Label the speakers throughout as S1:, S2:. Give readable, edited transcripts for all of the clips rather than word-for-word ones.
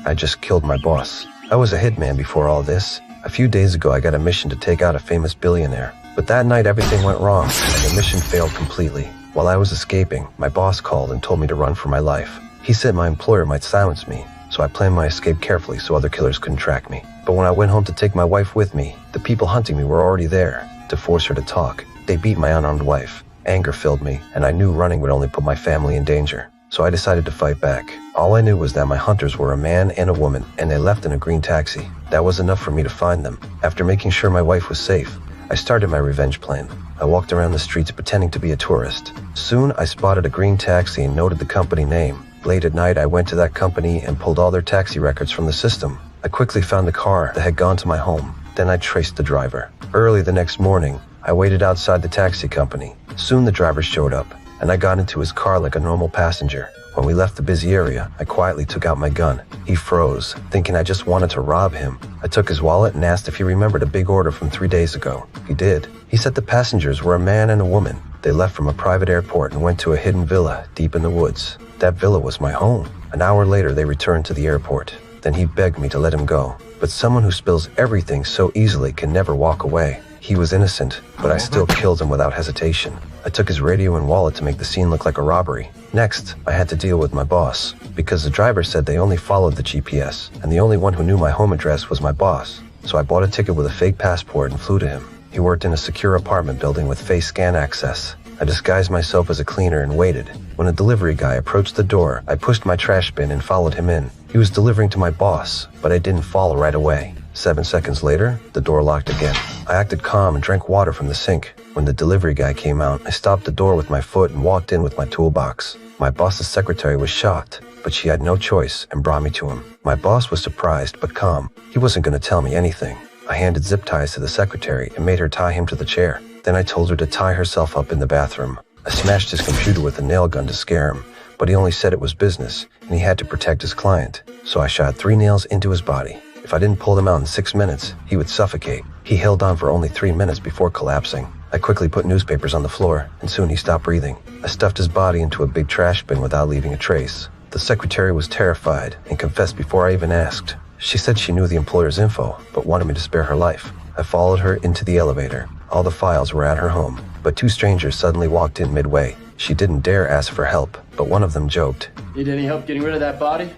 S1: I just killed my boss. I was a hitman before all this. A few days ago I got a mission to take out a famous billionaire. But that night everything went wrong, and the mission failed completely. While I was escaping, my boss called and told me to run for my life. He said my employer might silence me, so I planned my escape carefully so other killers couldn't track me. But when I went home to take my wife with me, the people hunting me were already there to force her to talk. They beat my unarmed wife. Anger filled me, and I knew running would only put my family in danger. So I decided to fight back. All I knew was that my hunters were a man and a woman, and they left in a green taxi. That was enough for me to find them. After making sure my wife was safe, I started my revenge plan. I walked around the streets pretending to be a tourist. Soon I spotted a green taxi and noted the company name. Late at night I went to that company and pulled all their taxi records from the system. I quickly found the car that had gone to my home. Then I traced the driver. Early the next morning, I waited outside the taxi company. Soon the driver showed up, and I got into his car like a normal passenger. When we left the busy area, I quietly took out my gun. He froze, thinking I just wanted to rob him. I took his wallet and asked if he remembered a big order from 3 days ago. He did. He said the passengers were a man and a woman. They left from a private airport and went to a hidden villa deep in the woods. That villa was my home. An hour later, they returned to the airport. Then he begged me to let him go. But someone who spills everything so easily can never walk away. He was innocent, but I still killed him without hesitation. I took his radio and wallet to make the scene look like a robbery. Next, I had to deal with my boss, because the driver said they only followed the GPS, and the only one who knew my home address was my boss. So I bought a ticket with a fake passport and flew to him. He worked in a secure apartment building with face scan access. I disguised myself as a cleaner and waited. When a delivery guy approached the door, I pushed my trash bin and followed him in. He was delivering to my boss, but I didn't follow right away. 7 seconds later, the door locked again. I acted calm and drank water from the sink. When the delivery guy came out, I stopped the door with my foot and walked in with my toolbox. My boss's secretary was shocked, but she had no choice and brought me to him. My boss was surprised but calm. He wasn't going to tell me anything. I handed zip ties to the secretary and made her tie him to the chair. Then I told her to tie herself up in the bathroom. I smashed his computer with a nail gun to scare him, but he only said it was business, and he had to protect his client. So I shot 3 nails into his body. If I didn't pull them out in 6 minutes, he would suffocate. He held on for only 3 minutes before collapsing. I quickly put newspapers on the floor, and soon he stopped breathing. I stuffed his body into a big trash bin without leaving a trace. The secretary was terrified and confessed before I even asked. She said she knew the employer's info, but wanted me to spare her life. I followed her into the elevator. All the files were at her home, but 2 strangers suddenly walked in midway. She didn't dare ask for help, but one of them joked,
S2: "Need any help getting rid of that body?"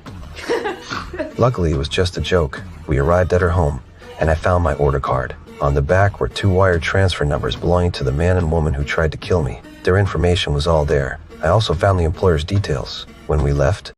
S1: Luckily, it was just a joke. We arrived at her home, and I found my order card. On the back were 2 wire transfer numbers belonging to the man and woman who tried to kill me. Their information was all there. I also found the employer's details. When we left,